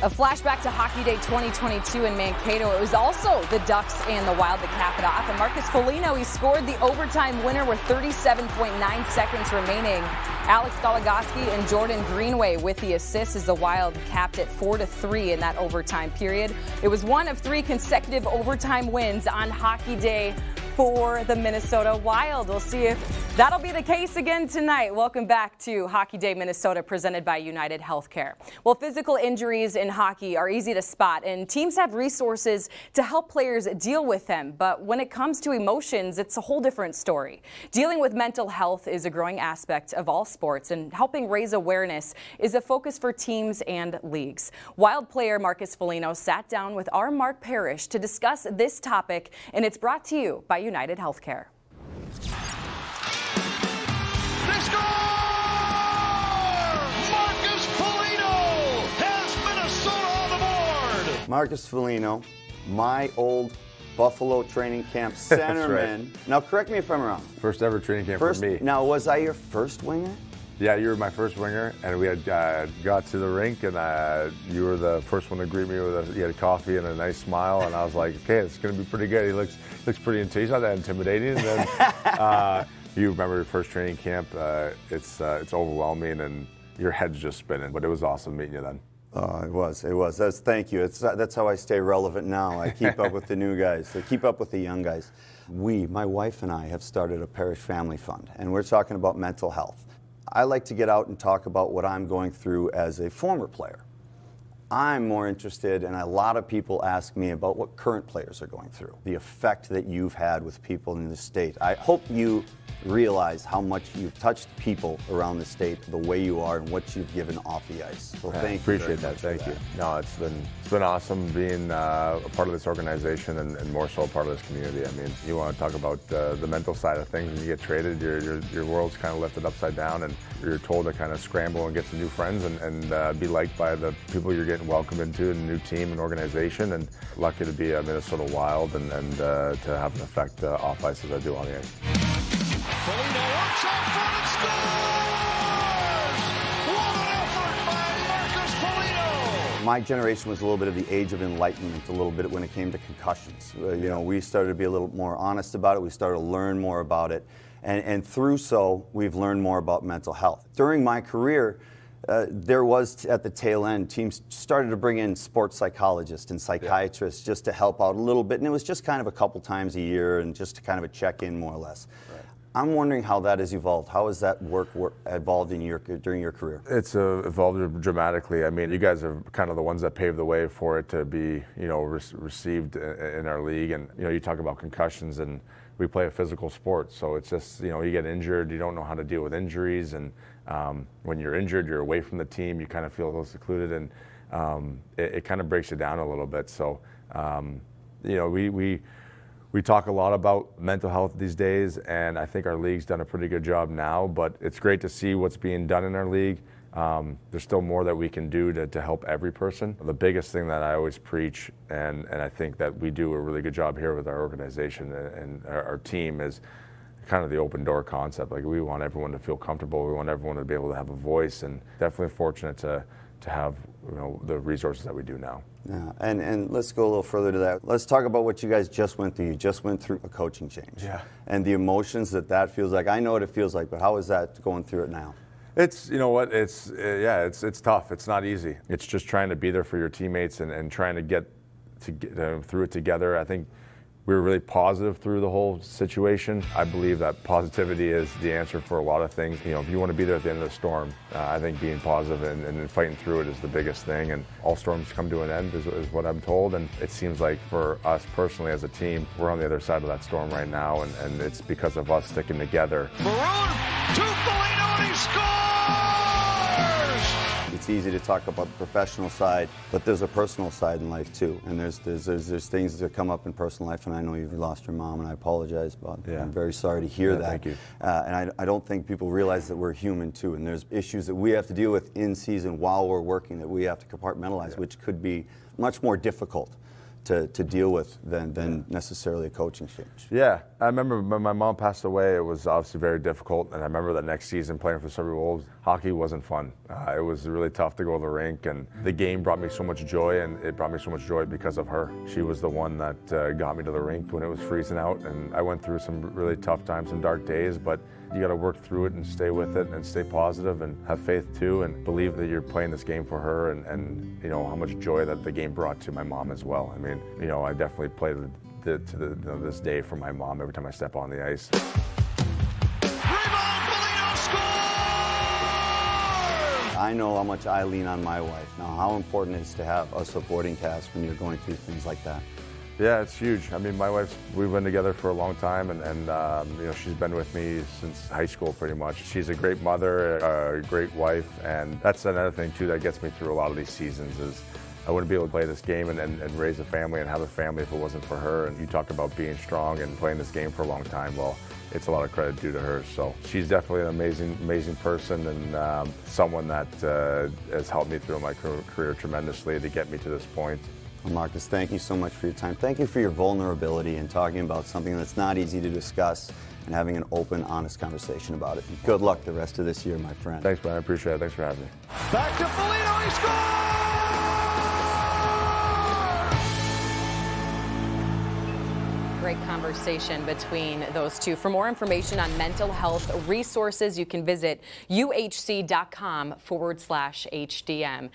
A flashback to Hockey Day 2022 in Mankato. It was also the Ducks and the Wild that capped it off. And Marcus Foligno, he scored the overtime winner with 37.9 seconds remaining. Alex Goligoski and Jordan Greenway with the assists as the Wild capped it 4-3 in that overtime period. It was one of 3 consecutive overtime wins on Hockey Day for the Minnesota Wild. We'll see if that'll be the case again tonight. Welcome back to Hockey Day Minnesota, presented by United Healthcare. Well, physical injuries in hockey are easy to spot, and teams have resources to help players deal with them. But when it comes to emotions, it's a whole different story. Dealing with mental health is a growing aspect of all sports, and helping raise awareness is a focus for teams and leagues. Wild player Marcus Foligno sat down with our Mark Parrish to discuss this topic, and it's brought to you by United Healthcare. They score! Marcus Foligno has Minnesota on the board. Marcus Foligno, my old Buffalo training camp centerman. Right. Now, correct me if I'm wrong. First ever training camp for me. Now, was I your first winger? Yeah, you were my first winger, and we had got to the rink, and you were the first one to greet me with you had a coffee and a nice smile, and I was like, okay, it's going to be pretty good. He looks pretty intense. He's not that intimidating. And then you remember your first training camp. It's overwhelming, and your head's just spinning. But it was awesome meeting you then. It was. Thank you. That's how I stay relevant now. I keep up with the new guys. I keep up with the young guys. My wife and I, have started a Parrish Family Fund, and we're talking about mental health. I like to get out and talk about what I'm going through as a former player. I'm more interested, and a lot of people ask me about what current players are going through, the effect that you've had with people in the state. I hope you realize how much you've touched people around the state, the way you are, and what you've given off the ice. So thank you. Appreciate that. Thank you. No, it's been awesome being a part of this organization and more so a part of this community. I mean, you want to talk about the mental side of things. When you get traded, your world's kind of lifted upside down, and you're told to kind of scramble and get some new friends and be liked by the people you're getting welcomed into, a new team and organization. And lucky to be a Minnesota Wild and to have an effect off ice as I do on the ice. Foligno works out front and scores! What an effort by Marcus Foligno! My generation was a little bit of the age of enlightenment, a little bit when it came to concussions. We started to be a little more honest about it. We started to learn more about it. And through so, we've learned more about mental health. During my career, there was, at the tail end, teams started to bring in sports psychologists and psychiatrists just to help out a little bit. And it was just kind of a couple times a year and just kind of a check-in, more or less. Right. I'm wondering how that has evolved. How has that work evolved during your career? It's evolved dramatically. I mean, you guys are kind of the ones that paved the way for it to be, received in our league. And, you talk about concussions, and we play a physical sport. So it's just, you get injured, you don't know how to deal with injuries. And when you're injured, you're away from the team, you kind of feel a little secluded. And it kind of breaks you down a little bit. So, we talk a lot about mental health these days, and I think our league's done a pretty good job now, but it's great to see what's being done in our league. There's still more that we can do to help every person. The biggest thing that I always preach, and I think that we do a really good job here with our organization and our team, is kind of the open door concept. Like, we want everyone to feel comfortable. We want everyone to be able to have a voice, and definitely fortunate to have the resources that we do now. Yeah, and let's go a little further to that. Let's talk about what you guys just went through. You just went through a coaching change. Yeah. And the emotions that feels like. I know what it feels like, but how is that going through it now? It's, it's tough. It's not easy. It's just trying to be there for your teammates and trying to get through it together. I think we were really positive through the whole situation. I believe that positivity is the answer for a lot of things. If you want to be there at the end of the storm, I think being positive and fighting through it is the biggest thing. And all storms come to an end is what I'm told. And it seems like for us personally as a team, we're on the other side of that storm right now. And it's because of us sticking together. Maroon to Foligno, and he scores! It's easy to talk about the professional side, but there's a personal side in life too. And there's things that come up in personal life, and I know you've lost your mom, and I apologize, but I'm very sorry to hear that. Thank you. And I don't think people realize that we're human too, and there's issues that we have to deal with in season while we're working that we have to compartmentalize, which could be much more difficult to deal with than necessarily a coaching change. Yeah, I remember when my mom passed away, it was obviously very difficult, and I remember the next season playing for Sudbury Wolves, hockey wasn't fun. It was really tough to go to the rink, and the game brought me so much joy, and it brought me so much joy because of her. She was the one that got me to the rink when it was freezing out, and I went through some really tough times and dark days, but you got to work through it and stay with it and stay positive and have faith too, and believe that you're playing this game for her, and you know how much joy that the game brought to my mom as well. I mean, you know, I definitely play this day for my mom every time I step on the ice. I know how much I lean on my wife. Now, how important it is to have a supporting cast when you're going through things like that? Yeah, it's huge. I mean, my wife, we've been together for a long time, and you know, she's been with me since high school pretty much. She's a great mother, a great wife, and that's another thing too that gets me through a lot of these seasons is I wouldn't be able to play this game and raise a family and have a family if it wasn't for her. And you talked about being strong and playing this game for a long time. Well, it's a lot of credit due to her. So she's definitely an amazing person, and someone that has helped me through my career tremendously to get me to this point. Well, Marcus, thank you so much for your time. Thank you for your vulnerability and talking about something that's not easy to discuss and having an open, honest conversation about it. Good luck the rest of this year, my friend. Thanks, man. I appreciate it. Thanks for having me. Back to Foligno. He scores! Great conversation between those two. For more information on mental health resources, you can visit uhc.com/HDM.